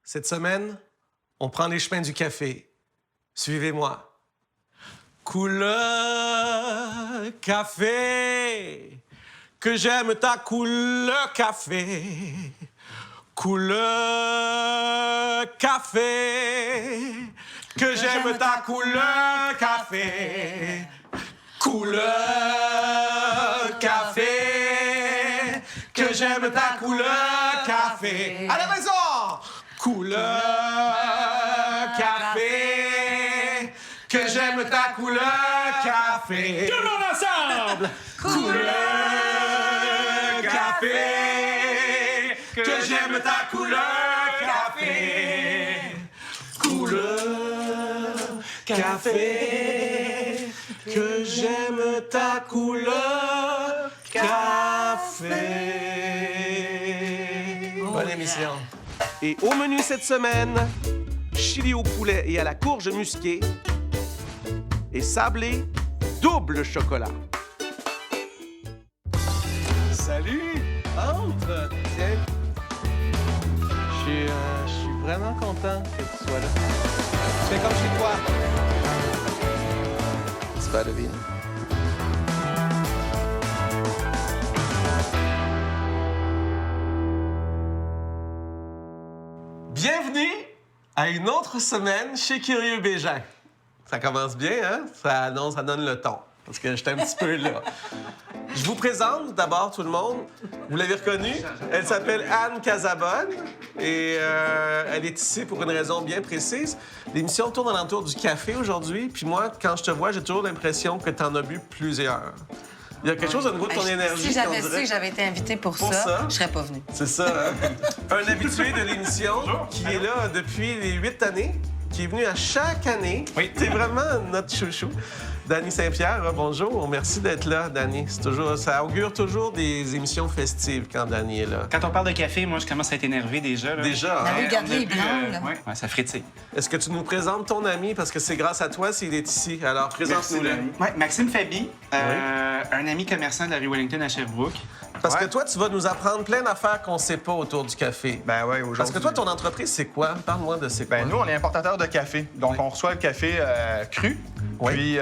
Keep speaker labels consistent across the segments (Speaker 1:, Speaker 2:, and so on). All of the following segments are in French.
Speaker 1: Cette semaine, on prend les chemins du café. Suivez-moi. Couleur café, que j'aime ta couleur café. Couleur café, que j'aime ta couleur café. Couleur café, que j'aime ta couleur café. À la maison! Couleur café, que j'aime ta couleur café.
Speaker 2: Tout le monde ensemble!
Speaker 1: Couleur café, que j'aime ta couleur café. Couleur café, que j'aime ta couleur café. Bonne émission. Et au menu cette semaine, chili au poulet et à la courge musquée et sablé double chocolat. Salut! Entre! Tiens. Je suis vraiment content que tu sois là. Tu fais comme chez toi. Tu vas deviner. Bienvenue à une autre semaine chez Curieux Bégin. Ça commence bien, hein? Ça donne le ton, parce que j'étais un petit peu là. Je vous présente d'abord tout le monde. Vous l'avez reconnue, elle s'appelle Anne Casabonne et elle est ici pour une raison bien précise. L'émission tourne alentour du café aujourd'hui, puis moi, quand je te vois, j'ai toujours l'impression que tu en as bu plusieurs. Il y a quelque chose au niveau de ton énergie.
Speaker 3: Si j'avais su que j'avais été invitée pour ça, je serais pas venue.
Speaker 1: C'est ça, hein? Un habitué de l'émission qui est là depuis les 8 années, qui est venu à chaque année.
Speaker 2: Oui.
Speaker 1: T'es vraiment notre chouchou. Dany Saint-Pierre, bonjour. Merci d'être là, Dany. Ça augure toujours des émissions festives quand Dany est là.
Speaker 2: Quand on parle de café, moi, je commence à être énervé déjà. Là.
Speaker 1: Déjà,
Speaker 3: La
Speaker 1: hein?
Speaker 3: rue Gabriel est grande, là.
Speaker 2: Ouais, ça frétille.
Speaker 1: Est-ce que tu nous présentes ton ami? Parce que c'est grâce à toi s'il est ici. Alors, présente-nous-le.
Speaker 2: Ouais, Maxime Fabi, un ami commerçant de la rue Wellington à Sherbrooke.
Speaker 1: Parce que toi, tu vas nous apprendre plein d'affaires qu'on sait pas autour du café.
Speaker 4: Ben oui, aujourd'hui.
Speaker 1: Parce que toi, ton entreprise, c'est quoi? Parle-moi de c'est quoi.
Speaker 4: Ben nous, on est importateur de café. Donc,
Speaker 1: Oui.
Speaker 4: on reçoit le café cru,
Speaker 1: Oui.
Speaker 4: puis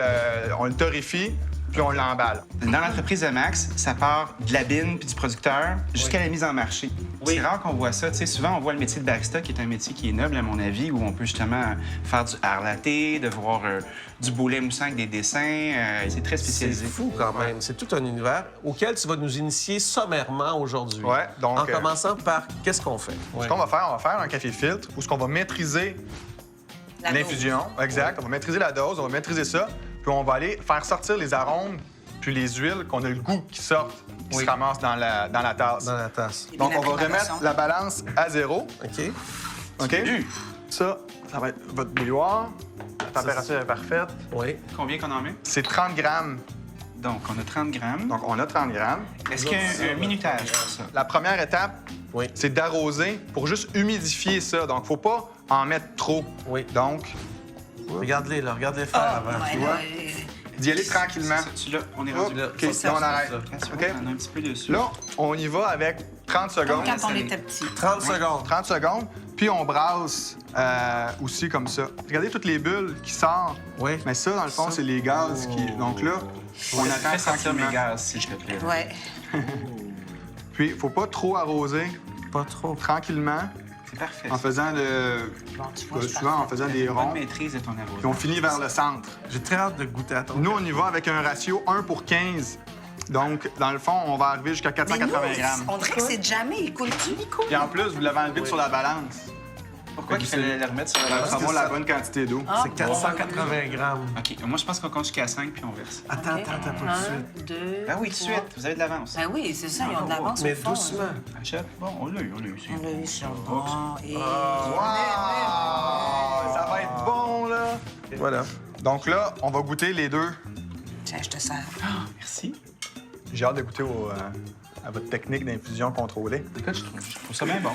Speaker 4: on le torréfie, puis on l'emballe.
Speaker 2: Dans l'entreprise de Max, ça part de la bine puis du producteur jusqu'à la mise en marché.
Speaker 1: Oui.
Speaker 2: C'est rare qu'on voit ça. Tu sais, souvent, on voit le métier de barista, qui est un métier qui est noble, à mon avis, où on peut justement faire du art latte, de voir du beau lait moussant avec des dessins. C'est très
Speaker 1: C'est
Speaker 2: spécialisé.
Speaker 1: fou quand même. C'est tout un univers auquel tu vas nous initier sommairement aujourd'hui.
Speaker 4: Ouais, donc,
Speaker 1: En commençant par qu'est-ce qu'on fait?
Speaker 4: Ce qu'on va faire, on va faire un café filtre où ce qu'on va maîtriser
Speaker 3: La
Speaker 4: l'infusion. Exact. On va maîtriser la dose, on va maîtriser ça, puis on va aller faire sortir les arômes puis les huiles qu'on a le goût qui sortent, qui se ramassent dans la tasse.
Speaker 1: Dans la tasse.
Speaker 3: Et
Speaker 4: Donc,
Speaker 3: la
Speaker 4: on va
Speaker 3: préparation.
Speaker 4: remettre la balance à 0.
Speaker 1: OK.
Speaker 4: OK? Ça va être votre bouilloire. La température est parfaite.
Speaker 1: Oui.
Speaker 2: Combien qu'on en met?
Speaker 4: C'est 30 grammes.
Speaker 2: Donc, on a 30 grammes.
Speaker 4: Donc, on a 30 grammes.
Speaker 2: Est-ce qu'il y a un minutage pour ça?
Speaker 4: La première étape,
Speaker 1: Oui.
Speaker 4: c'est d'arroser pour juste humidifier ça. Donc, faut pas en mettre trop.
Speaker 1: Oui.
Speaker 4: Donc,
Speaker 1: Regarde-les, là. Regarde-les faire
Speaker 3: Ah,
Speaker 1: avant.
Speaker 3: ouais,
Speaker 1: Tu
Speaker 3: là,
Speaker 1: vois?
Speaker 4: d'y aller tranquillement.
Speaker 2: Là, on est rendu là.
Speaker 4: OK,
Speaker 1: Ça, c'est
Speaker 4: là, on
Speaker 1: ça,
Speaker 4: arrête.
Speaker 1: ça.
Speaker 2: Attention,
Speaker 4: OK?
Speaker 2: on en a un petit peu dessus.
Speaker 4: Là, on y va avec 30
Speaker 3: Comme
Speaker 4: secondes.
Speaker 3: quand on était petit.
Speaker 1: 30 secondes.
Speaker 4: 30 secondes, puis on brasse aussi comme ça. Regardez toutes les bulles qui sortent.
Speaker 1: Oui.
Speaker 4: Mais ça, dans le fond,
Speaker 1: Ça.
Speaker 4: c'est les gaz qui... Donc là, on attend
Speaker 2: Fais sortir
Speaker 4: tranquillement.
Speaker 2: mes gaz, s'il te plaît.
Speaker 3: Ouais.
Speaker 4: Puis, faut pas trop arroser,
Speaker 1: Pas trop.
Speaker 4: tranquillement,
Speaker 2: C'est parfait.
Speaker 4: en faisant le...
Speaker 3: Bon, tu vois, je suis
Speaker 4: souvent, en faisant des
Speaker 2: Une bonne
Speaker 4: ronds.
Speaker 2: maîtrise de ton
Speaker 4: Puis on
Speaker 2: arrosage.
Speaker 4: finit vers le centre.
Speaker 1: J'ai très hâte de goûter à ton.
Speaker 4: Nous, on y va avec un ratio 1 pour 15. Donc, dans le fond, on va arriver jusqu'à
Speaker 3: Mais nous,
Speaker 4: 480 grammes.
Speaker 3: on dirait que c'est jamais. Il coule-tu?
Speaker 4: Puis en plus, vous l'avez enlevé sur la balance.
Speaker 2: Pourquoi il fallait la remettre sur la
Speaker 4: Pour
Speaker 2: balance?
Speaker 4: savoir la bonne quantité d'eau.
Speaker 3: Ah,
Speaker 1: C'est 480 grammes.
Speaker 2: OK, moi, je pense qu'on compte jusqu'à 5 puis on verse.
Speaker 1: Attends, pas de suite.
Speaker 3: 1, 2.
Speaker 2: Ben oui, tout de suite. Vous avez de l'avance.
Speaker 3: Ben oui, c'est ça, ils ont de l'avance.
Speaker 1: Mais
Speaker 3: au fond,
Speaker 1: doucement.
Speaker 2: Achète. Bon, on l'a eu ici.
Speaker 3: On l'a eu sur le bord. Et...
Speaker 4: Wow! Ça va être bon, là!
Speaker 1: Voilà.
Speaker 4: Donc là, on va goûter les deux.
Speaker 3: Tiens, je te sers.
Speaker 2: Ah, merci.
Speaker 4: J'ai hâte de goûter à votre technique d'infusion contrôlée.
Speaker 2: Écoute, je trouve ça bien bon.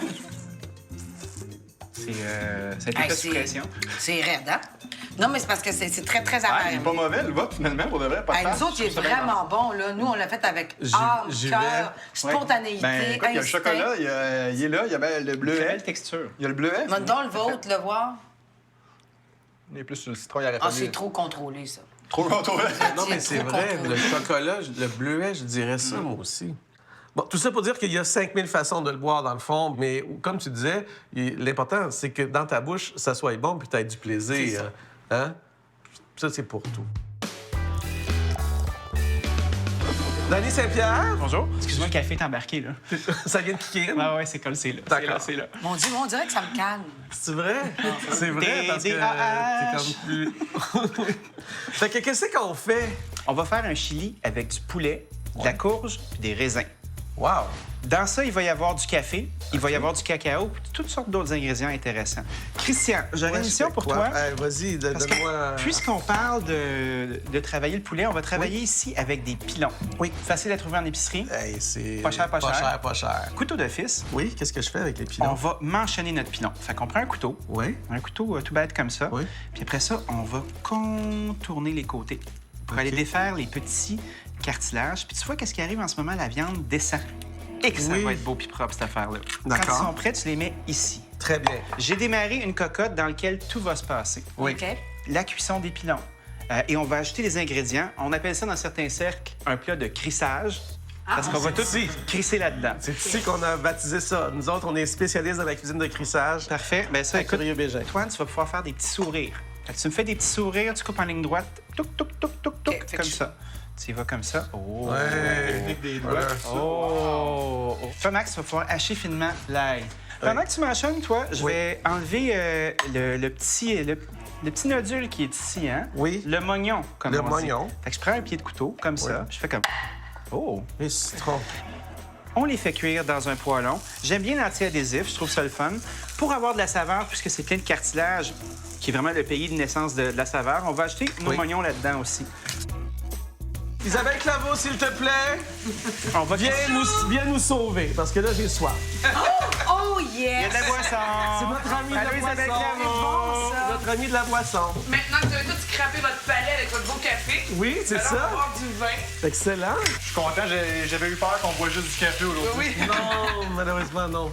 Speaker 2: ça a été
Speaker 3: Hey,
Speaker 2: fait sous pression.
Speaker 3: c'est raide, hein? Non, mais c'est parce que c'est très, très
Speaker 4: Ah,
Speaker 3: amer.
Speaker 4: il est pas mauvais, le vote, finalement, pour de vrai. Pas de
Speaker 3: Hey,
Speaker 4: farce.
Speaker 3: nous autres, il est
Speaker 4: Je trouve ça bien
Speaker 3: vraiment bon, là. Nous, on l'a fait avec âme,
Speaker 1: j'y
Speaker 3: cœur,
Speaker 1: vais.
Speaker 3: spontanéité,
Speaker 4: Ben, écoute, il y a le
Speaker 3: instinct.
Speaker 4: chocolat, il est là, il y a ben, le
Speaker 2: Très
Speaker 4: bleuet.
Speaker 2: belle texture.
Speaker 4: Il y a le bleuet.
Speaker 3: Donne donc le vôtre, le voir.
Speaker 4: Il est plus sur le citron, il aurait
Speaker 3: Ah,
Speaker 4: fallu...
Speaker 3: c'est trop contrôlé, ça.
Speaker 4: Trop contouré.
Speaker 1: Non, mais c'est
Speaker 3: trop
Speaker 1: vrai,
Speaker 3: contrôlé.
Speaker 1: le chocolat, le bleuet, je dirais ça, moi aussi. Bon, tout ça pour dire qu'il y a 5000 façons de le boire, dans le fond, mais comme tu disais, l'important, c'est que dans ta bouche, ça soit bon puis tu aies du plaisir. Hein? Ça, c'est pour tout. Danny Saint-Pierre,
Speaker 2: Bonjour. Excuse-moi, le café est embarqué, là.
Speaker 1: ça vient de kicker.
Speaker 2: Ah ouais, c'est collé, c'est là.
Speaker 1: D'accord.
Speaker 2: C'est là.
Speaker 3: Mon Dieu, on dirait que ça me calme.
Speaker 1: C'est vrai? C'est vrai, parce que
Speaker 2: TDAH.
Speaker 1: t'es comme plus... Fait que qu'est-ce qu'on fait?
Speaker 2: On va faire un chili avec du poulet, de la courge et des raisins.
Speaker 1: Wow!
Speaker 2: Dans ça, il va y avoir du café, il va y avoir du cacao, puis toutes sortes d'autres ingrédients intéressants. Christian, j'aurais une mission pour toi.
Speaker 1: Vas-y,
Speaker 2: Parce que
Speaker 1: donne-moi...
Speaker 2: puisqu'on parle de travailler le poulet, on va travailler ici avec des pilons.
Speaker 1: Oui.
Speaker 2: Facile à trouver en épicerie.
Speaker 1: Hey, c'est...
Speaker 2: Pas cher, pas cher.
Speaker 1: Pas cher.
Speaker 2: Couteau d'office.
Speaker 1: Oui, qu'est-ce que je fais avec les
Speaker 2: On
Speaker 1: pilons?
Speaker 2: va manchonner notre pilon. Fait qu'on prend un couteau.
Speaker 1: Oui.
Speaker 2: Un couteau tout bête comme ça.
Speaker 1: Oui.
Speaker 2: Puis après ça, on va contourner les côtés pour aller défaire les petits cartilages. Puis tu vois qu'est-ce qui arrive en ce moment? La viande descend. Et que ça
Speaker 1: Oui.
Speaker 2: va être beau puis propre, cette affaire-là. Quand
Speaker 1: D'accord.
Speaker 2: ils sont prêts, tu les mets ici.
Speaker 1: Très bien.
Speaker 2: J'ai démarré une cocotte dans laquelle tout va se passer.
Speaker 1: Oui.
Speaker 3: OK?
Speaker 2: La cuisson des pilons. Et on va ajouter les ingrédients. On appelle ça dans certains cercles un plat de crissage. Parce qu'on va tout
Speaker 1: ici.
Speaker 2: crisser là-dedans.
Speaker 1: C'est ici qu'on a baptisé ça. Nous autres, on est spécialistes dans la cuisine de crissage.
Speaker 2: Parfait. Bien ça, écoute,
Speaker 1: Curieux Bégin.
Speaker 2: Antoine, tu vas pouvoir faire des petits sourires. Fait que tu me fais des petits sourires, tu coupes en ligne droite, touc, touc, touc, touc, touc,
Speaker 3: OK, fait
Speaker 2: comme
Speaker 3: que
Speaker 2: ça. Tu y vas comme ça. Oh!
Speaker 1: Technique des doigts.
Speaker 2: Oh! Toi, Max, tu vas pouvoir hacher finement l'ail. Pendant que tu m'enchaînes, toi, je vais enlever le petit nodule qui est ici, hein?
Speaker 1: Oui.
Speaker 2: Le mognon, comme
Speaker 1: Le
Speaker 2: on dit.
Speaker 1: mognon.
Speaker 2: Fait que je prends un pied de couteau, comme ça. Je fais comme... Oh!
Speaker 1: Et citron.
Speaker 2: On les fait cuire dans un poêlon. J'aime bien l'anti-adhésif, je trouve ça le fun. Pour avoir de la saveur, puisque c'est plein de cartilage, qui est vraiment le pays de naissance de la saveur, on va ajouter nos
Speaker 1: Oui.
Speaker 2: moignons là-dedans aussi.
Speaker 1: Isabelle Claveau, s'il te plaît,
Speaker 2: On va
Speaker 1: viens nous sauver, parce que là, j'ai soif.
Speaker 3: Oh,
Speaker 2: Il y a
Speaker 3: yes!
Speaker 2: de la boisson.
Speaker 1: C'est notre ami de
Speaker 2: Allô,
Speaker 1: la
Speaker 2: Isabelle
Speaker 1: boisson.
Speaker 2: Claveau.
Speaker 3: Bon, ça.
Speaker 1: Notre ami de la boisson.
Speaker 5: Maintenant que vous avez tout scrappé votre palais avec votre beau café,
Speaker 1: Oui, c'est
Speaker 5: alors on va
Speaker 1: ça.
Speaker 5: boire du vin.
Speaker 1: Excellent.
Speaker 4: Je suis content, j'avais eu peur qu'on boit juste du café aujourd'hui.
Speaker 5: Oui.
Speaker 1: Non, malheureusement, non.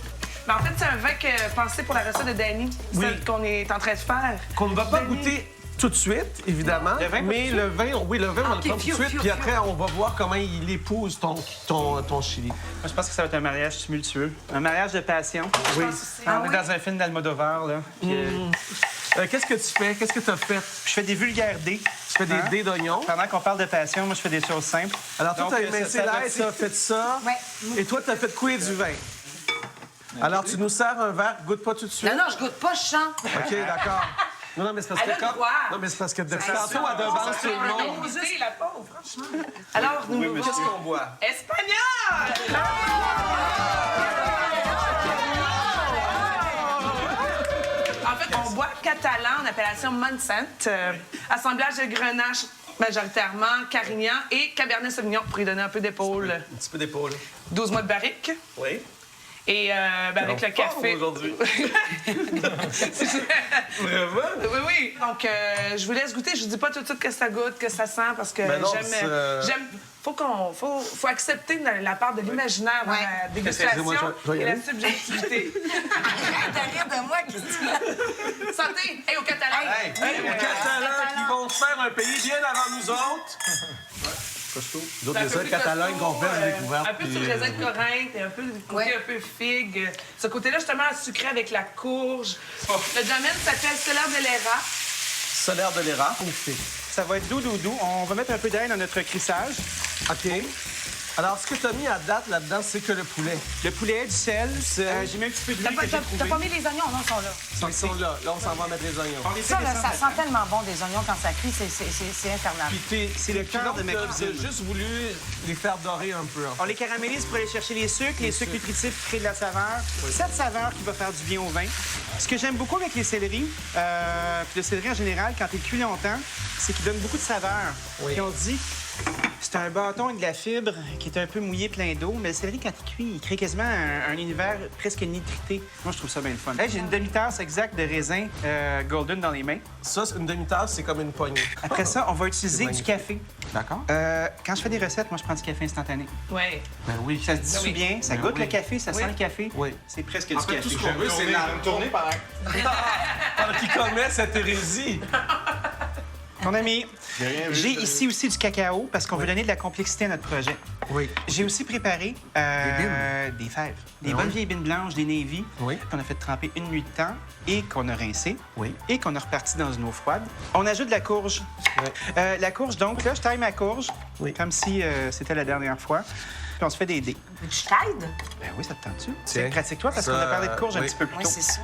Speaker 5: Mais en fait, c'est un vin pensé pour la recette de Danny,
Speaker 1: Oui.
Speaker 5: celle qu'on est en train de faire.
Speaker 1: Qu'on ne va pas
Speaker 5: Danny.
Speaker 1: goûter tout de suite, évidemment.
Speaker 2: Le vin, pas
Speaker 1: mais
Speaker 2: tout de
Speaker 1: le vin, oui, le vin, on va le
Speaker 3: Ok,
Speaker 1: prendre tout de
Speaker 3: fiu,
Speaker 1: suite.
Speaker 3: fiu,
Speaker 1: Puis
Speaker 3: fiu.
Speaker 1: après, on va voir comment il épouse ton chili.
Speaker 2: Moi, je pense que ça va être un mariage tumultueux. Un mariage de passion.
Speaker 1: Oui.
Speaker 2: On est dans un film d'Almodovar, là. Puis,
Speaker 1: Qu'est-ce que tu fais? Qu'est-ce que tu as fait?
Speaker 2: je fais des vulgaires dés.
Speaker 1: Tu fais des
Speaker 2: Hein?
Speaker 1: dés d'oignons.
Speaker 2: Pendant qu'on parle de passion, moi, je fais des choses simples.
Speaker 1: Alors, toi,
Speaker 2: Donc,
Speaker 1: tu as
Speaker 2: ça
Speaker 1: émincé l'ail,
Speaker 2: rôtit.
Speaker 1: tu as fait ça.
Speaker 3: Ouais.
Speaker 1: Et toi, tu as fait couler du vin. Alors, tu nous sers un verre, goûte pas tout de suite.
Speaker 3: Non, non, je goûte pas, je chante.
Speaker 1: OK, d'accord. Non, mais c'est parce
Speaker 5: Elle a
Speaker 1: que
Speaker 5: le droit.
Speaker 1: Non, mais c'est parce que depuis tantôt, elle devance tout le monde.
Speaker 5: Goûter, la pauvre, franchement. Alors, nous
Speaker 2: Oui, monsieur.
Speaker 1: Qu'est-ce qu'on boit?
Speaker 5: Espagnol! En fait, on boit catalan en appellation Monsanto, assemblage de grenache majoritairement, carignan et cabernet sauvignon pour y donner un peu d'épaule.
Speaker 1: Un petit peu d'épaule.
Speaker 5: 12 mois de barrique.
Speaker 1: Oui.
Speaker 5: Et avec le café.
Speaker 1: aujourd'hui.
Speaker 5: Vraiment? Oui, oui. Donc, je vous laisse goûter. Je vous dis pas tout de suite que ça goûte, que ça sent, parce que
Speaker 1: Ben non,
Speaker 5: j'aime. Faut accepter la part de l'imaginaire dans
Speaker 3: Ouais.
Speaker 5: la dégustation
Speaker 1: Excusez-moi, je vais y
Speaker 5: et la
Speaker 1: aller.
Speaker 5: subjectivité.
Speaker 3: Arrête de rire de moi, Christine.
Speaker 5: Santé! Hey, au Catalan!
Speaker 1: Hey, les Catalans qui vont se faire un pays bien avant nous autres. D'autres
Speaker 5: C'est un
Speaker 1: des
Speaker 5: peu
Speaker 1: autres
Speaker 5: plus
Speaker 1: Catalans
Speaker 5: costaud,
Speaker 1: qui ont fait la découverte.
Speaker 5: un peu sur
Speaker 1: puis,
Speaker 5: raisin de Corinthe, et un peu du côté
Speaker 3: Ouais.
Speaker 5: un peu figue. Ce côté-là, justement, sucré avec la courge. Le domaine s'appelle Solaire de l'Era.
Speaker 1: Solaire de l'érable.
Speaker 2: Ça va être doux. On va mettre un peu d'ail dans notre crissage.
Speaker 1: OK. Alors, ce que tu as mis à date là-dedans, c'est que le poulet.
Speaker 2: Le poulet, du sel. J'ai mis un petit peu
Speaker 3: T'as
Speaker 2: d'huile
Speaker 3: pas,
Speaker 2: que j'ai
Speaker 3: t'as pas
Speaker 2: trouvé.
Speaker 3: mis les oignons? Non, ils sont là.
Speaker 1: Ils sont là. Là, on s'en va mettre les oignons.
Speaker 2: On les fait
Speaker 3: Ça, là,
Speaker 2: descendre
Speaker 3: ça sent tellement bon, des oignons, quand ça cuit, c'est infernal.
Speaker 1: Puis
Speaker 2: C'est le cœur de ma cuisine.
Speaker 1: J'ai juste voulu les faire dorer un peu.
Speaker 2: On les caramélise pour aller chercher les sucres nutritifs qui créent de la saveur. Cette saveur qui va faire du bien au vin. Ce que j'aime beaucoup avec les céleris, puis le céleri en général, quand il cuit longtemps, c'est qu'il donne beaucoup de saveur.
Speaker 1: Oui.
Speaker 2: Et on dit, c'est C'est un bâton avec de la fibre qui est un peu mouillé, plein d'eau, mais le céleri, quand il cuit, il crée quasiment un univers presque nitrité. Moi, je trouve ça bien le fun. Hey, j'ai une demi-tasse exacte de raisin golden dans les mains.
Speaker 1: Ça, c'est une demi-tasse, c'est comme une poignée.
Speaker 2: Après ça, on va utiliser du
Speaker 1: magnifique.
Speaker 2: café.
Speaker 4: D'accord.
Speaker 2: Quand je fais des recettes, moi, je prends du café instantané.
Speaker 5: Ouais.
Speaker 1: Ben oui.
Speaker 2: Ça se dissout
Speaker 5: Oui.
Speaker 2: bien, ça
Speaker 1: Ben
Speaker 2: goûte
Speaker 1: oui.
Speaker 2: le café, ça sent
Speaker 5: Oui.
Speaker 2: le café.
Speaker 1: Oui.
Speaker 2: C'est presque
Speaker 1: En
Speaker 2: du
Speaker 1: fait,
Speaker 2: café.
Speaker 1: tout ce qu'on veut, c'est
Speaker 4: Une tournée par
Speaker 1: Pendant qu'il commet cette hérésie.
Speaker 2: Mon ami,
Speaker 4: J'ai rien vu,
Speaker 2: j'ai
Speaker 4: ça.
Speaker 2: ici aussi du cacao parce qu'on veut donner de la complexité à notre projet.
Speaker 1: Oui.
Speaker 2: J'ai aussi préparé des fèves, des
Speaker 1: Ah
Speaker 2: bonnes
Speaker 1: oui?
Speaker 2: vieilles bines blanches, des navy,
Speaker 1: Oui.
Speaker 2: qu'on a fait tremper une nuit de temps et qu'on a rincé
Speaker 1: Oui.
Speaker 2: et qu'on a reparti dans une eau froide. On ajoute de la courge.
Speaker 1: Oui.
Speaker 2: La courge, donc, là, je taille ma courge
Speaker 1: Oui.
Speaker 2: comme si c'était la dernière fois. Puis on se fait des dés.
Speaker 3: Je t'aide?
Speaker 2: Ben oui, ça te tente-tu?
Speaker 1: Tiens.
Speaker 2: Pratique-toi parce
Speaker 1: Ça,
Speaker 2: qu'on a parlé de courge un
Speaker 1: oui.
Speaker 2: petit peu plus
Speaker 3: Oui,
Speaker 2: tôt.
Speaker 3: c'est ça.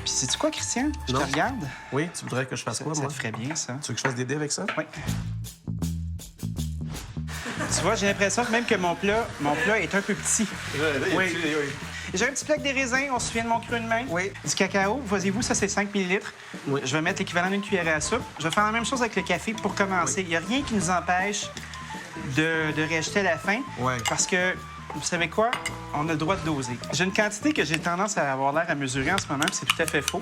Speaker 2: Puis sais-tu quoi, Christian? Je
Speaker 1: Non.
Speaker 2: te regarde.
Speaker 1: Oui, tu voudrais que je fasse
Speaker 2: Ça,
Speaker 1: quoi,
Speaker 2: ça
Speaker 1: moi?
Speaker 2: te ferait bien, ça.
Speaker 1: Tu veux que je fasse des dés avec ça?
Speaker 2: Oui. Tu vois, j'ai l'impression que même que mon plat est un peu petit. Oui. J'ai un petit plaque des raisins, on se souvient de mon creux de main.
Speaker 1: Oui.
Speaker 2: Du cacao, voyez-vous, ça c'est 5 ml.
Speaker 1: Oui.
Speaker 2: Je vais mettre l'équivalent d'une cuillère à soupe. Je vais faire la même chose avec le café pour commencer. Il n'y a rien qui nous empêche de réajouter à la fin.
Speaker 1: Oui.
Speaker 2: Parce que, vous savez quoi? On a le droit de doser. J'ai une quantité que j'ai tendance à avoir l'air à mesurer en ce moment, puis c'est tout à fait faux.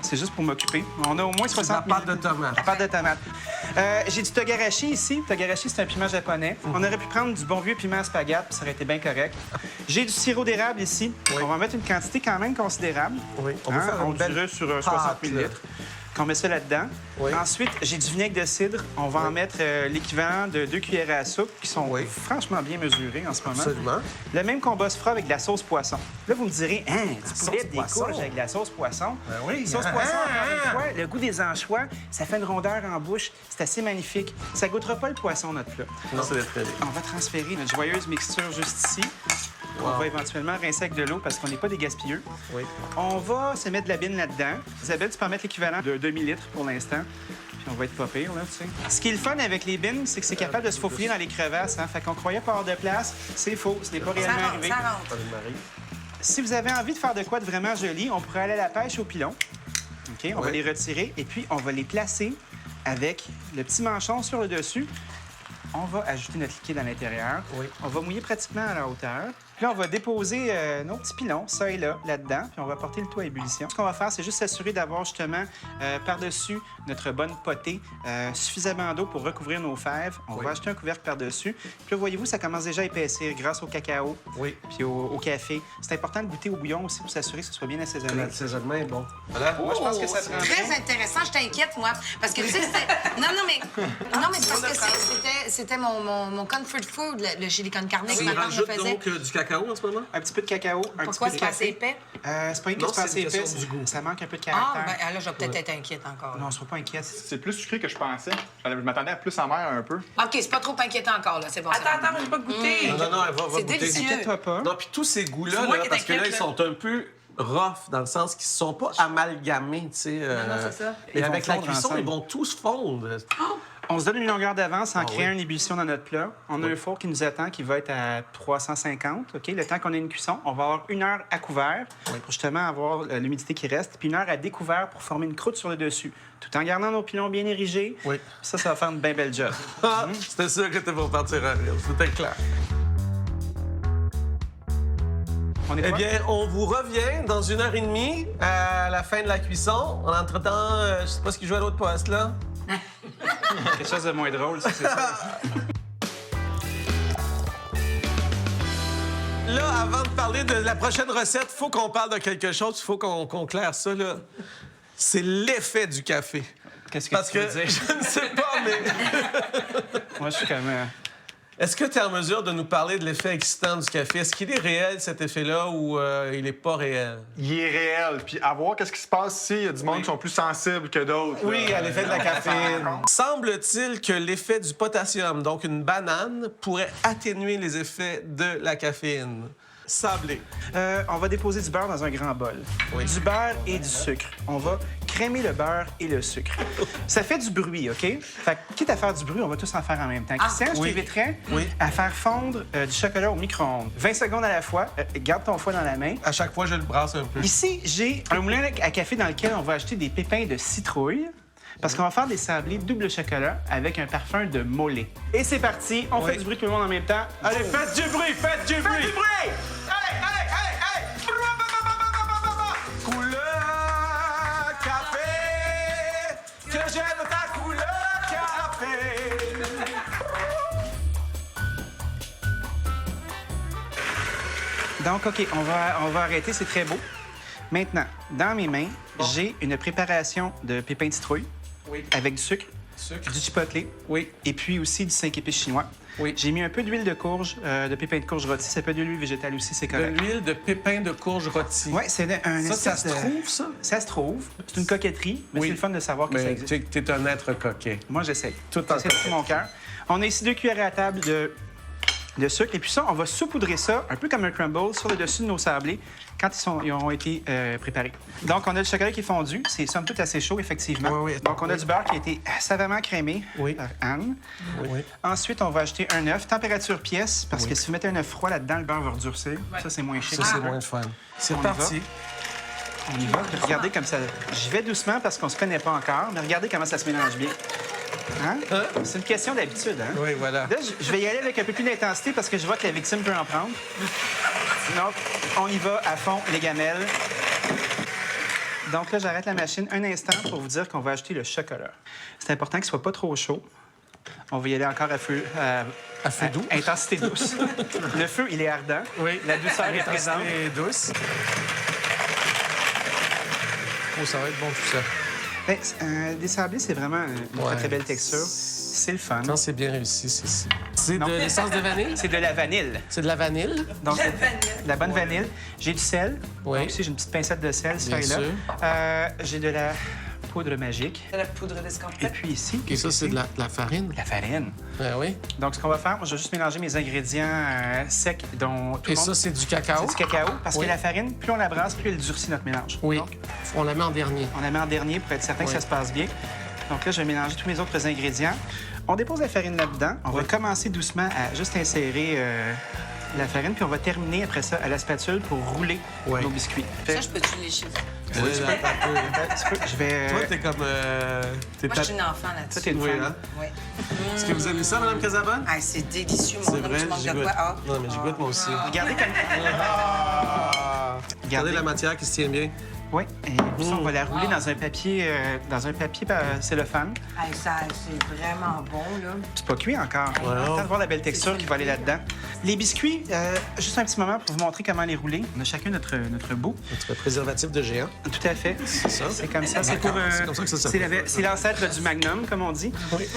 Speaker 2: C'est juste pour m'occuper. On a au moins 60
Speaker 1: la pâte de tomate.
Speaker 2: La pâte de tomate. J'ai du togarashi ici. Togarashi, c'est un piment japonais. On aurait pu prendre du bon vieux piment spaghette, puis ça aurait été bien correct. J'ai du sirop d'érable ici.
Speaker 1: Oui.
Speaker 2: On va mettre une quantité quand même considérable.
Speaker 1: Oui. On va faire
Speaker 2: on
Speaker 1: une belle
Speaker 2: dirait sur
Speaker 1: pâte,
Speaker 2: 60
Speaker 1: là.
Speaker 2: ml. Qu'on met ça là-dedans.
Speaker 1: Oui.
Speaker 2: Ensuite, j'ai du vinaigre de cidre. On va en mettre l'équivalent de 2 cuillères à soupe, qui sont
Speaker 1: Oui.
Speaker 2: franchement bien mesurées en ce moment.
Speaker 1: Absolument.
Speaker 2: Le même combat se fera avec de la sauce poisson. Là, vous me direz, hein, du poulet, des
Speaker 1: poisson.
Speaker 2: courges avec de la sauce poisson.
Speaker 1: Ben oui.
Speaker 2: Sauce
Speaker 1: Ah,
Speaker 2: poisson,
Speaker 1: ah,
Speaker 2: encore une
Speaker 1: ah.
Speaker 2: fois, le goût des anchois, ça fait une rondeur en bouche. C'est assez magnifique. Ça goûtera pas le poisson, notre plat.
Speaker 1: Non, ça va être très bien.
Speaker 2: On va transférer notre joyeuse mixture juste ici. On
Speaker 1: Wow.
Speaker 2: va éventuellement rincer avec de l'eau parce qu'on n'est pas des gaspilleux.
Speaker 1: Oui.
Speaker 2: On va se mettre de la bine là-dedans. Isabelle, tu peux en mettre l'équivalent de 2 litres pour l'instant. Puis on va être pas pire, là, tu sais. Ce qui est le fun avec les bines, c'est que c'est capable de se faufiler dans les crevasses. Hein? Fait qu'on croyait pas avoir de place. C'est faux. Ce n'est pas
Speaker 3: Ça
Speaker 2: réellement
Speaker 3: rentre,
Speaker 2: arrivé.
Speaker 3: ça rentre.
Speaker 1: Marie.
Speaker 2: Si vous avez envie de faire de quoi de vraiment joli, on pourrait aller à la pêche au pilon. OK? On va
Speaker 1: Ouais.
Speaker 2: les retirer et puis on va les placer avec le petit manchon sur le dessus. On va ajouter notre liquide à l'intérieur.
Speaker 1: Oui.
Speaker 2: On va mouiller pratiquement à la hauteur. Puis là, on va déposer nos petits pilons, ça et là, là-dedans. Puis on va porter le tout à ébullition. Ce qu'on va faire, c'est juste s'assurer d'avoir justement par-dessus notre bonne potée suffisamment d'eau pour recouvrir nos fèves. On
Speaker 1: Oui.
Speaker 2: va ajouter un couvercle par-dessus. Puis là, voyez-vous, ça commence déjà à épaissir grâce au cacao
Speaker 1: Oui.
Speaker 2: puis au café. C'est important de goûter au bouillon aussi pour s'assurer que ce soit bien assaisonné.
Speaker 1: L'assaisonnement est bon.
Speaker 2: Voilà. Moi, je pense que ça prend
Speaker 3: Très
Speaker 2: bien.
Speaker 3: intéressant, je t'inquiète, moi. Parce que, tu sais, c'était. Non, mais c'est parce que c'était mon comfort food, le chili con carne que
Speaker 1: Tu
Speaker 3: ma tante me
Speaker 1: rajoutes
Speaker 3: faisait.
Speaker 1: donc du cacao en ce moment?
Speaker 2: Un petit peu de cacao, un
Speaker 3: Pourquoi
Speaker 2: petit
Speaker 3: c'est
Speaker 2: peu
Speaker 3: pas
Speaker 2: de
Speaker 3: assez
Speaker 2: café.
Speaker 3: épais?
Speaker 2: C'est pas une
Speaker 1: Non,
Speaker 2: question
Speaker 1: c'est une
Speaker 2: assez
Speaker 1: question
Speaker 2: épais.
Speaker 1: du goût.
Speaker 2: Ça manque un peu de
Speaker 3: Ah,
Speaker 2: caractère.
Speaker 3: ben là, je vais peut-être être inquiète encore.
Speaker 2: Non, sois pas inquiète.
Speaker 4: C'est plus sucré que je pensais. Je m'attendais à plus en mer un peu.
Speaker 3: OK, c'est pas trop inquiétant encore, là. C'est bon.
Speaker 5: Attends, j'ai pas goûté.
Speaker 1: Non, elle va
Speaker 3: C'est
Speaker 1: goûter.
Speaker 3: délicieux.
Speaker 2: Inquiète-toi pas.
Speaker 1: Non, puis tous ces goûts-là,
Speaker 5: C'est moi
Speaker 1: là,
Speaker 5: qui
Speaker 1: parce que là,
Speaker 5: t'inquiète,
Speaker 1: ils
Speaker 5: là.
Speaker 1: sont un peu rough, dans le sens qu'ils ne sont pas amalgamés, tu sais.
Speaker 5: non, c'est ça.
Speaker 1: Et
Speaker 2: Ils
Speaker 1: avec
Speaker 2: vont
Speaker 1: la
Speaker 2: fondre
Speaker 1: cuisson,
Speaker 2: ensemble.
Speaker 1: ils vont tous fondre.
Speaker 2: On se donne une longueur d'avance en
Speaker 1: Ah
Speaker 2: créant
Speaker 1: oui.
Speaker 2: une ébullition dans notre plat. On a un four qui nous attend qui va être à 350. OK? Le temps qu'on ait une cuisson, on va avoir 1 heure à couvert pour justement avoir l'humidité qui reste, puis 1 heure à découvert pour former une croûte sur le dessus, tout en gardant nos pilons bien érigés.
Speaker 1: Oui.
Speaker 2: Ça va faire une bien belle job.
Speaker 1: Ah, c'était sûr que t'étais pour partir à rire. C'était clair.
Speaker 2: On est
Speaker 1: Eh
Speaker 2: quoi?
Speaker 1: bien, on vous revient dans 1h30 à la fin de la cuisson. En entre-temps, je sais pas ce qui joue à l'autre poste, là.
Speaker 2: Quelque chose de moins drôle, ça, c'est ça.
Speaker 1: Là, avant de parler de la prochaine recette, faut qu'on parle de quelque chose. Il faut qu'on claire ça, là. C'est l'effet du café.
Speaker 2: Qu'est-ce que
Speaker 1: Parce
Speaker 2: tu
Speaker 1: que,
Speaker 2: veux dire?
Speaker 1: je ne sais pas, mais...
Speaker 2: Moi, je suis comme...
Speaker 1: Est-ce que tu es en mesure de nous parler de l'effet excitant du café? Est-ce qu'il est réel, cet effet-là, ou il n'est pas réel?
Speaker 4: Il est réel. Puis à voir qu'est-ce qui se passe ici. Il y a du monde qui sont plus sensibles que d'autres.
Speaker 1: Oui,
Speaker 4: là.
Speaker 1: à l'effet de la caféine. Semble-t-il que l'effet du potassium, donc une banane, pourrait atténuer les effets de la caféine? Sablé.
Speaker 2: On va déposer du beurre dans un grand bol.
Speaker 1: Oui.
Speaker 2: Du beurre et du sucre. On va crémer le beurre et le sucre. Ça fait du bruit, OK? Fait que, quitte à faire du bruit, on va tous en faire en même temps. Christian, je
Speaker 1: oui.
Speaker 2: t'inviterais
Speaker 1: Oui.
Speaker 2: à faire fondre du chocolat au micro-ondes. 20 secondes à la fois. Garde ton fouet dans la main.
Speaker 1: À chaque fois, je le brasse un peu.
Speaker 2: Ici, j'ai un moulin à café dans lequel on va ajouter des pépins de citrouille. Parce qu'on va faire des sablés double chocolat avec un parfum de mollet. Et c'est parti, on fait du bruit tout le monde en même temps. Allez, faites du bruit, faites du bruit!
Speaker 4: Fais du bruit! Hey, hey, hey, hey! Couleur café, que j'aime ta couleur café.
Speaker 2: Donc, OK, on va arrêter, c'est très beau. Maintenant, dans mes mains, j'ai une préparation de pépins de citrouille avec du sucre, du chipotle et puis aussi du 5 épices chinois.
Speaker 1: Oui.
Speaker 2: J'ai mis un peu d'huile de courge, de pépins de courge rôti. Ça peut être de l'huile végétale aussi, c'est
Speaker 1: De
Speaker 2: correct.
Speaker 1: l'huile de pépins de courge rôti.
Speaker 2: Oui, c'est un
Speaker 1: Ça
Speaker 2: espèce
Speaker 1: se
Speaker 2: de-
Speaker 1: trouve, ça?
Speaker 2: Ça se trouve. C'est une coquetterie, mais
Speaker 1: Oui.
Speaker 2: c'est le fun de savoir que ça
Speaker 1: Mais
Speaker 2: existe.
Speaker 1: t'es un être coquet.
Speaker 2: Moi, j'essaie.
Speaker 1: Tout en
Speaker 2: J'essaie de tout mon cœur. On a ici 2 cuillères à table de sucre. Et puis ça, on va saupoudrer ça, un peu comme un crumble, sur le dessus de nos sablés quand ils ont été préparés. Donc, on a le chocolat qui est fondu. C'est somme toute assez chaud, effectivement.
Speaker 1: Oui, oui.
Speaker 2: Donc, on a du beurre qui a été savamment crémé
Speaker 1: Oui.
Speaker 2: par Anne.
Speaker 1: Oui.
Speaker 2: Ensuite, on va ajouter un œuf, température pièce, parce que si vous mettez un œuf froid là-dedans, le beurre va redurcir. Ça, c'est moins chic.
Speaker 1: Ça, c'est moins de fun. C'est
Speaker 2: On y
Speaker 1: parti.
Speaker 2: On y va. Regardez comme ça. J'y vais doucement parce qu'on se connaît pas encore, mais regardez comment ça se mélange bien. Hein? C'est une question d'habitude, hein?
Speaker 1: Oui, voilà.
Speaker 2: Là, je vais y aller avec un peu plus d'intensité parce que je vois que la victime peut en prendre. Donc, on y va à fond, les gamelles. Donc là, j'arrête la machine un instant pour vous dire qu'on va ajouter le chocolat. C'est important qu'il ne soit pas trop chaud. On va y aller encore à feu
Speaker 1: doux.
Speaker 2: Intensité douce. Le feu, il est ardent.
Speaker 1: Oui.
Speaker 2: La douceur est présente.
Speaker 1: Et douce. Oh, ça va être bon, tout ça.
Speaker 2: Ben, des sablés, c'est vraiment une
Speaker 1: Ouais.
Speaker 2: très belle texture. C'est le fun.
Speaker 1: Non, c'est bien réussi, c'est... C'est
Speaker 2: Non.
Speaker 1: de l'essence de vanille?
Speaker 2: C'est de la vanille.
Speaker 1: C'est de la vanille?
Speaker 2: Donc, de la bonne vanille. J'ai du sel.
Speaker 1: Oui.
Speaker 2: Donc, ici, j'ai une petite pincette de sel, ça
Speaker 1: Bien
Speaker 2: et là.
Speaker 1: sûr.
Speaker 2: J'ai de la poudre magique.
Speaker 5: De la poudre
Speaker 2: Et
Speaker 5: d'escampette.
Speaker 2: puis ici,
Speaker 1: Et ça, c'est de la farine?
Speaker 2: la farine.
Speaker 1: Ah oui.
Speaker 2: Donc, ce qu'on va faire, moi, je vais juste mélanger mes ingrédients secs, dont tout
Speaker 1: Et
Speaker 2: le monde...
Speaker 1: ça, c'est du cacao?
Speaker 2: C'est du cacao, parce
Speaker 1: Oui.
Speaker 2: que la farine, plus on la brasse, plus elle durcit notre mélange.
Speaker 1: Oui.
Speaker 2: Donc,
Speaker 1: On la met en dernier.
Speaker 2: on la met en dernier pour être certain que
Speaker 1: Oui.
Speaker 2: ça se passe bien. Donc là, je vais mélanger tous mes autres ingrédients. On dépose la farine là-dedans. On va commencer doucement à juste insérer la farine, puis on va terminer après ça à la spatule pour rouler
Speaker 1: Oui.
Speaker 2: nos biscuits.
Speaker 3: Ça, je peux-tu lécher?
Speaker 2: Je vais...
Speaker 1: Toi, t'es comme... t'es
Speaker 3: Moi, je suis une enfant là-dessus.
Speaker 2: Toi, t'es une
Speaker 1: Oui,
Speaker 2: fan.
Speaker 1: hein?
Speaker 3: Oui.
Speaker 1: Est-ce que vous aimez ça, Mme Casabonne?
Speaker 3: Ah, c'est délicieux, mon
Speaker 1: C'est
Speaker 3: homme.
Speaker 1: vrai,
Speaker 3: Tu manques
Speaker 1: j'y
Speaker 3: de
Speaker 1: goûte.
Speaker 3: quoi? Ah.
Speaker 1: Non, mais j'y goûte, moi aussi.
Speaker 2: Regardez comme...
Speaker 1: Regardez la matière qui se tient bien.
Speaker 2: Oui, et puis ça, on va la rouler dans un papier cellophane.
Speaker 3: Hey, ça, c'est vraiment bon, là.
Speaker 2: C'est pas cuit encore. On a le temps de voir la belle texture qui va aller là-dedans. Les biscuits, juste un petit moment pour vous montrer comment les rouler. On a chacun notre bout.
Speaker 1: Un préservatif de géant.
Speaker 2: Tout à fait.
Speaker 1: ça?
Speaker 2: C'est comme ça. C'est pour,
Speaker 1: C'est comme ça que ça s'appelle.
Speaker 2: c'est l'ancêtre du Magnum, comme on dit.
Speaker 1: Oui.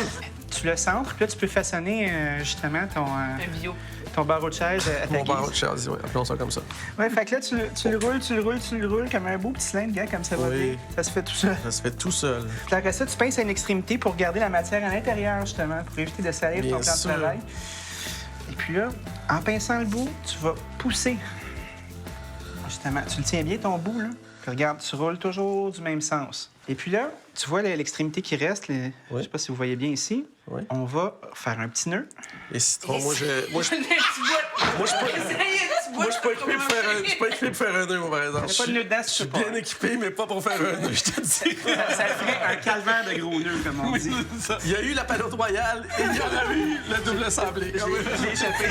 Speaker 2: Tu le centres, puis là, tu peux façonner justement
Speaker 5: Un bio.
Speaker 2: ton barreau de chaise à ta
Speaker 1: Mon barreau de
Speaker 2: guise.
Speaker 1: chaise, oui. Appelons ça comme ça.
Speaker 2: Ouais, fait que là, tu le roules comme un beau petit cylindre, gars, comme ça va
Speaker 1: Oui.
Speaker 2: bien. Ça se fait tout seul.
Speaker 1: Ça se fait tout seul.
Speaker 2: Puis après ça, tu pinces à une extrémité pour garder la matière à l'intérieur, justement, pour éviter de salir
Speaker 1: Bien
Speaker 2: ton plan de
Speaker 1: sûr.
Speaker 2: travail. Et puis là, en pinçant le bout, tu vas pousser. Justement, tu le tiens bien, ton bout, là. Puis regarde, tu roules toujours du même sens. Et puis là, tu vois l'extrémité qui reste, je sais pas si vous voyez bien ici.
Speaker 1: Oui.
Speaker 2: On va faire un petit nœud.
Speaker 1: Et citron, moi, je
Speaker 5: Moi, je suis pas
Speaker 1: équipé pour faire un nœud, moi, par exemple.
Speaker 2: Il n'y a pas de nœud dedans,
Speaker 1: Je
Speaker 2: si
Speaker 1: suis
Speaker 2: tu peux pas.
Speaker 1: bien équipé, mais pas pour faire un nœud, je te dis.
Speaker 2: Ça ferait un calvaire de gros nœuds, comme on dit.
Speaker 1: Il y a eu la palote royale et il y en a eu le double sablé.
Speaker 2: Je l'ai échappé.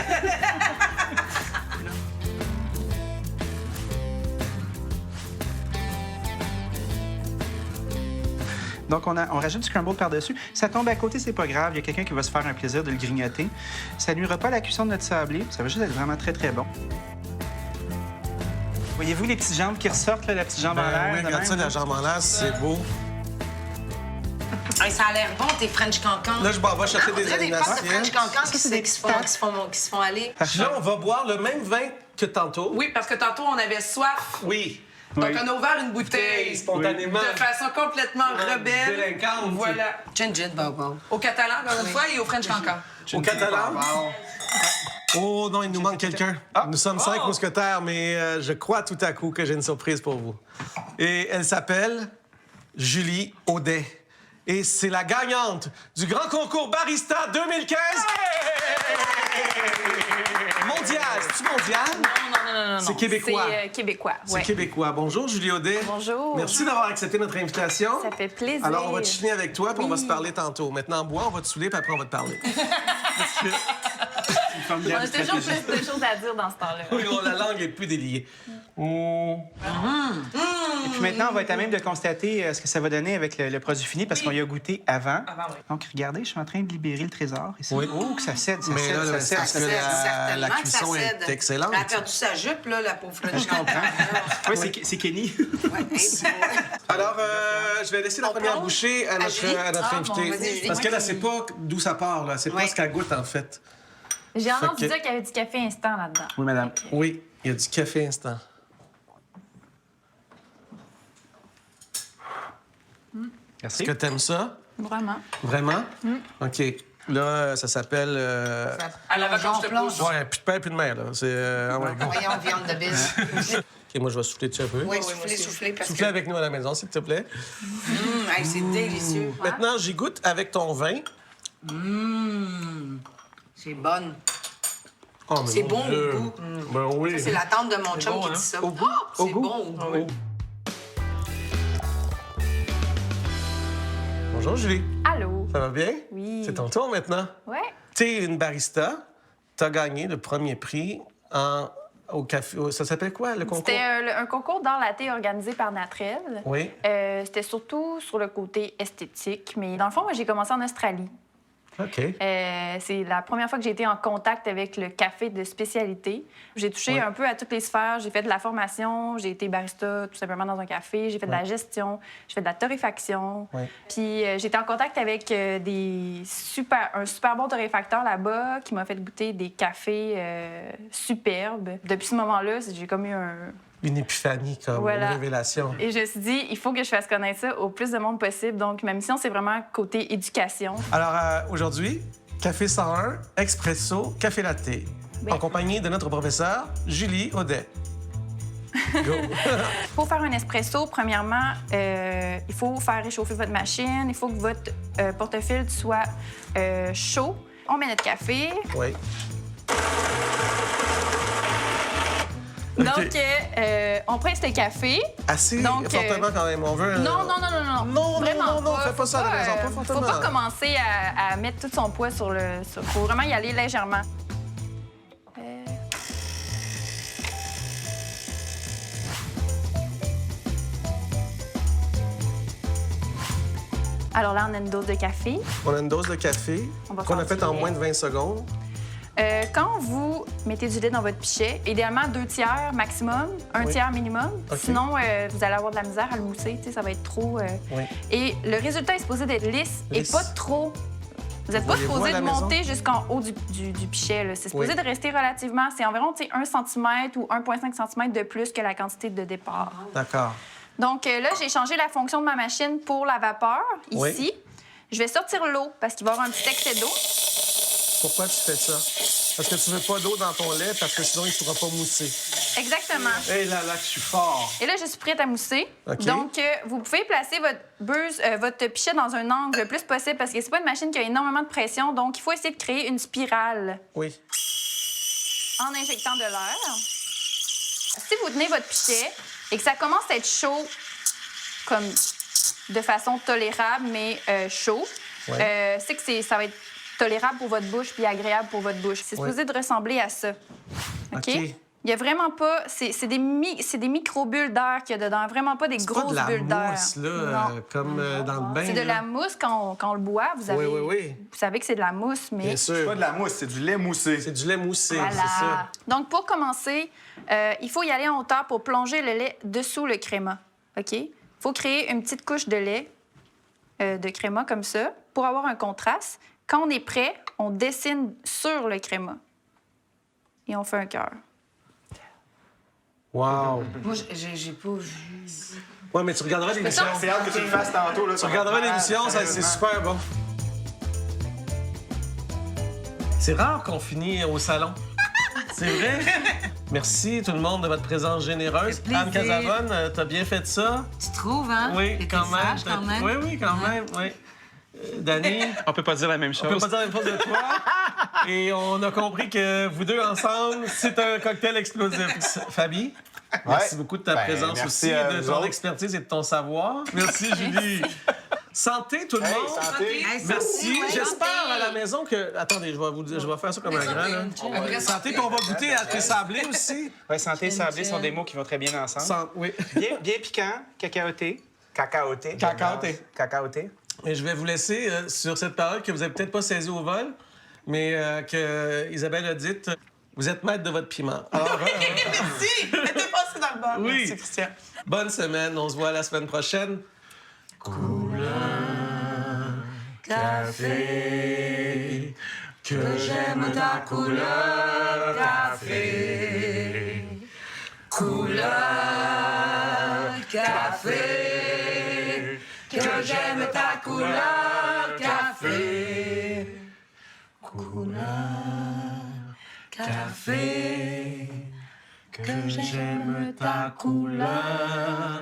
Speaker 2: Donc, on rajoute du crumble par-dessus. Ça tombe à côté, c'est pas grave. Il y a quelqu'un qui va se faire un plaisir de le grignoter. Ça nuira pas à la cuisson de notre sablé. Ça va juste être vraiment très, très bon. Voyez-vous les petites jambes qui ressortent, là, la petite jambe en l'air?
Speaker 1: Oui,
Speaker 2: de
Speaker 1: regarde
Speaker 2: même,
Speaker 1: ça,
Speaker 2: là?
Speaker 1: la jambe en l'air, c'est beau.
Speaker 3: Hey, ça a l'air bon, tes French cancans.
Speaker 1: Là, je m'en vais chercher
Speaker 3: On
Speaker 1: des
Speaker 3: dirait des pâtes de
Speaker 1: assiettes.
Speaker 3: French cancans
Speaker 2: Ça, c'est des
Speaker 3: qui se
Speaker 2: petites
Speaker 3: font aller.
Speaker 1: Puis là, on va boire le même vin que tantôt.
Speaker 5: Oui, parce que tantôt, on avait soif.
Speaker 1: Oui.
Speaker 5: Donc,
Speaker 2: Oui.
Speaker 5: on a ouvert une bouteille.
Speaker 1: Spontanément.
Speaker 5: De façon complètement rebelle.
Speaker 1: délinquante.
Speaker 5: Voilà.
Speaker 3: Gin, gin, bow.
Speaker 5: Au catalan, encore une fois, et au French cancan.
Speaker 1: Au catalan. Oh non, il nous manque quelqu'un. Nous sommes 5 mousquetaires, mais je crois tout à coup que j'ai une surprise pour vous. Et elle s'appelle Julie Audet. Et c'est la gagnante du grand concours Barista 2015. Mondial, c'est-tu mondial?
Speaker 6: Non.
Speaker 1: C'est québécois.
Speaker 6: C'est québécois,
Speaker 1: C'est
Speaker 6: ouais.
Speaker 1: québécois. Bonjour, Julie Audet.
Speaker 6: Bonjour.
Speaker 1: Merci d'avoir accepté notre invitation.
Speaker 6: Ça fait plaisir.
Speaker 1: Alors, on va te chiner avec toi, puis on va
Speaker 6: Oui.
Speaker 1: se parler tantôt. Maintenant, bois, on va te saouler, puis après, on va te parler.
Speaker 2: Une formidable
Speaker 6: On a toujours
Speaker 2: stratégie.
Speaker 6: plus de choses à dire dans ce temps-là.
Speaker 1: Oui, la langue est plus déliée.
Speaker 2: Et puis maintenant, on va être à même de constater ce que ça va donner avec le produit fini parce qu'on y a goûté avant.
Speaker 5: Oui.
Speaker 2: Donc, regardez, je suis en train de libérer le trésor. Ici.
Speaker 1: Oui.
Speaker 2: Oh, que ça cède, ça
Speaker 1: Mais
Speaker 2: cède,
Speaker 1: là,
Speaker 2: ça
Speaker 1: là,
Speaker 2: cède.
Speaker 1: parce
Speaker 2: ça
Speaker 1: que
Speaker 2: cède.
Speaker 1: la
Speaker 3: Certainement que ça
Speaker 1: cuisson
Speaker 3: cède.
Speaker 1: est excellente.
Speaker 3: Elle a perdu sa jupe, là, la pauvre French.
Speaker 2: Je comprends. Oui, c'est Kenny.
Speaker 3: Ouais, hey,
Speaker 1: Alors, je vais laisser la
Speaker 3: On
Speaker 1: première
Speaker 3: plonge?
Speaker 1: bouchée à
Speaker 3: À
Speaker 1: notre,
Speaker 3: Julie?
Speaker 1: à notre
Speaker 3: Ah,
Speaker 1: invité.
Speaker 3: bon, vas-y, Julie.
Speaker 1: Parce qu'elle, elle sait pas d'où ça part, là. C'est pas
Speaker 3: Ouais.
Speaker 1: ce qu'elle goûte, en fait.
Speaker 6: J'ai entendu
Speaker 1: Fait que-
Speaker 6: dire qu'il y avait du café instant là-dedans.
Speaker 2: Oui, madame.
Speaker 1: Oui, il y a du café instant.
Speaker 2: Merci.
Speaker 1: Est-ce que t'aimes ça?
Speaker 6: Vraiment.
Speaker 1: Vraiment? OK. Là, ça s'appelle...
Speaker 5: À la vacances de
Speaker 3: plonge.
Speaker 5: pause.
Speaker 1: Ouais, plus de pain, plus de mer, là. C'est... ah ouais, go.
Speaker 3: Voyons, viande de bise.
Speaker 1: OK, moi, je vais souffler dessus un peu.
Speaker 3: Oui, soufflez, parce
Speaker 1: Soufflez
Speaker 3: que...
Speaker 1: avec nous à la maison, s'il te plaît.
Speaker 3: Hey, c'est délicieux.
Speaker 1: Maintenant, j'y goûte avec ton vin.
Speaker 3: C'est bonne.
Speaker 1: Oh, mais
Speaker 3: C'est
Speaker 1: mon
Speaker 3: bon
Speaker 1: Dieu.
Speaker 3: au goût.
Speaker 1: Ben oui.
Speaker 3: C'est la tante de mon chum
Speaker 5: bon,
Speaker 3: qui
Speaker 5: hein?
Speaker 3: dit ça.
Speaker 1: Au goût?
Speaker 3: C'est
Speaker 1: Au goût?
Speaker 3: bon au goût.
Speaker 1: Bonjour, Julie.
Speaker 6: Allô?
Speaker 1: Ça va bien?
Speaker 6: Oui.
Speaker 1: C'est ton tour maintenant.
Speaker 6: Ouais.
Speaker 1: T'es une barista. T'as gagné le premier prix au café. Ça s'appelle quoi, le concours?
Speaker 6: C'était un concours dans la thé organisé par Natrel.
Speaker 1: Oui.
Speaker 6: C'était surtout sur le côté esthétique, mais dans le fond, moi, j'ai commencé en Australie.
Speaker 1: OK.
Speaker 6: C'est la première fois que j'ai été en contact avec le café de spécialité. J'ai touché
Speaker 1: Ouais.
Speaker 6: un peu à toutes les sphères. J'ai fait de la formation, j'ai été barista tout simplement dans un café, j'ai fait de la
Speaker 1: Ouais.
Speaker 6: gestion, j'ai fait de la torréfaction.
Speaker 1: Ouais.
Speaker 6: Puis j'étais en contact avec un super bon torréfacteur là-bas qui m'a fait goûter des cafés superbes. Depuis ce moment-là, j'ai comme eu
Speaker 1: Une épiphanie, comme
Speaker 6: Voilà.
Speaker 1: une révélation.
Speaker 6: Et je me suis dit, il faut que je fasse connaître ça au plus de monde possible. Donc, ma mission, c'est vraiment côté éducation.
Speaker 1: Alors, aujourd'hui, Café 101, Expresso, Café Latte,
Speaker 6: Ben.
Speaker 1: en compagnie de notre professeure Julie Audet. Go!
Speaker 6: Pour faire un espresso, premièrement, il faut faire réchauffer votre machine. Il faut que votre portefiltre soit chaud. On met notre café.
Speaker 1: Oui.
Speaker 6: Donc, on presse le café.
Speaker 1: Assez
Speaker 6: Donc,
Speaker 1: fortement quand même. On veut...
Speaker 6: Non,
Speaker 1: Non,
Speaker 6: vraiment
Speaker 1: non,
Speaker 6: pas.
Speaker 1: fais pas ça à la maison, pas
Speaker 6: Faut
Speaker 1: fortement.
Speaker 6: pas commencer à mettre tout son poids sur le... Faut vraiment y aller légèrement. Alors là, on a une dose de café.
Speaker 1: On a une dose de café
Speaker 6: On va
Speaker 1: qu'on a
Speaker 6: faire
Speaker 1: faite
Speaker 6: du
Speaker 1: en
Speaker 6: lait.
Speaker 1: moins de 20 secondes.
Speaker 6: Quand vous mettez du lait dans votre pichet, idéalement 2 tiers maximum, 1
Speaker 1: Oui.
Speaker 6: tiers minimum.
Speaker 1: OK.
Speaker 6: Sinon, vous allez avoir de la misère à le mousser. Tu sais, ça va être trop.
Speaker 1: Oui.
Speaker 6: Et le résultat est supposé d'être lisse et
Speaker 1: Lisse.
Speaker 6: pas trop. Vous n'êtes pas
Speaker 1: Voyez-vous
Speaker 6: supposé
Speaker 1: à la
Speaker 6: de
Speaker 1: maison?
Speaker 6: monter jusqu'en haut du pichet. là. C'est supposé
Speaker 1: Oui.
Speaker 6: de rester relativement. C'est environ 1 cm ou 1,5 cm de plus que la quantité de départ.
Speaker 1: D'accord.
Speaker 6: Donc là, j'ai changé la fonction de ma machine pour la vapeur,
Speaker 1: Oui.
Speaker 6: ici. Je vais sortir l'eau parce qu'il va y avoir un petit excès d'eau.
Speaker 1: Pourquoi tu fais ça? Parce que tu veux pas d'eau dans ton lait, parce que sinon, il ne pourra pas mousser.
Speaker 6: Exactement.
Speaker 1: Hé là là, que je suis fort!
Speaker 6: Et là, je suis prête à mousser.
Speaker 1: OK.
Speaker 6: Donc, vous pouvez placer votre pichet dans un angle le plus possible parce que c'est pas une machine qui a énormément de pression. Donc, il faut essayer de créer une spirale
Speaker 1: Oui.
Speaker 6: en injectant de l'air. Si vous tenez votre pichet et que ça commence à être chaud, comme de façon tolérable, mais chaud,
Speaker 1: Ouais.
Speaker 6: c'est que ça va être tolérable pour votre bouche puis agréable pour votre bouche. C'est
Speaker 1: Ouais.
Speaker 6: supposé de ressembler à ça. OK?
Speaker 1: OK.
Speaker 6: Il y a vraiment pas... C'est des micro-bulles d'air qu'il y a dedans, vraiment pas des
Speaker 1: C'est pas
Speaker 6: grosses
Speaker 1: de la
Speaker 6: bulles d'air.
Speaker 1: mousse, là,
Speaker 6: Non.
Speaker 1: comme dans le bain.
Speaker 6: C'est de
Speaker 1: là.
Speaker 6: la mousse quand on le boit. Vous avez,
Speaker 1: oui.
Speaker 6: Vous savez que c'est de la mousse, mais...
Speaker 1: Bien
Speaker 4: C'est
Speaker 1: sûr.
Speaker 4: pas de la mousse, c'est du lait moussé.
Speaker 1: C'est du lait moussé,
Speaker 6: Voilà.
Speaker 1: c'est ça.
Speaker 6: Donc, pour commencer, il faut y aller en hauteur pour plonger le lait dessous le créma. OK? Il faut créer une petite couche de lait, de créma comme ça, pour avoir un contraste. Quand on est prêt, on dessine sur le créma. Et on fait un cœur.
Speaker 1: Wow.
Speaker 3: Moi, j'ai pas vu.
Speaker 1: Ouais, mais tu regarderas l'émission.
Speaker 4: C'est hâte que tu le fasses tantôt. Là,
Speaker 1: Tu regarderas l'émission, ça, c'est super bon. C'est rare qu'on finit au salon. C'est vrai? Merci tout le monde de votre présence généreuse.
Speaker 3: Ça fait plaisir.
Speaker 1: Anne Casavone, t'as bien fait ça?
Speaker 3: Tu trouves, hein?
Speaker 1: Oui,
Speaker 3: T'es
Speaker 1: quand même.
Speaker 3: sage, quand même.
Speaker 1: Oui, quand même, oui. Dani,
Speaker 2: On peut pas dire la même
Speaker 1: on peut
Speaker 2: chose.
Speaker 1: pas dire la même chose de toi. Et on a compris que vous deux ensemble, c'est un cocktail explosif. Fabi, merci beaucoup de ta
Speaker 4: Ben,
Speaker 1: présence
Speaker 4: merci
Speaker 1: aussi,
Speaker 4: à
Speaker 1: de
Speaker 4: vous
Speaker 1: ton
Speaker 4: autres.
Speaker 1: expertise et de ton savoir. Merci, Julie. Santé, tout le
Speaker 4: Hey,
Speaker 1: monde.
Speaker 4: santé!
Speaker 3: Hey,
Speaker 1: Merci.
Speaker 3: santé,
Speaker 1: J'espère
Speaker 3: santé.
Speaker 1: à la maison que. Attendez, je vais vous dire, je vais faire ça comme un grand. Là.
Speaker 3: Après,
Speaker 1: Santé, puis on va goûter à tes sablés aussi.
Speaker 2: Ouais, santé et sablé sont des mots qui vont très bien ensemble.
Speaker 1: Oui.
Speaker 2: Bien piquant, cacaoté. Cacaoté.
Speaker 1: Cacaoté.
Speaker 2: Cacaoté.
Speaker 1: Et je vais vous laisser sur cette parole que vous n'avez peut-être pas saisie au vol, mais que Isabelle a dite. Vous êtes maître de votre piment. Alors,
Speaker 5: Merci! Elle était passée dans le bar.
Speaker 1: Oui.
Speaker 5: Merci, Christian.
Speaker 1: bonne semaine. On se voit la semaine prochaine. Café, que j'aime ta couleur café. Couleur café, que j'aime ta couleur café. Couleur café, que j'aime ta couleur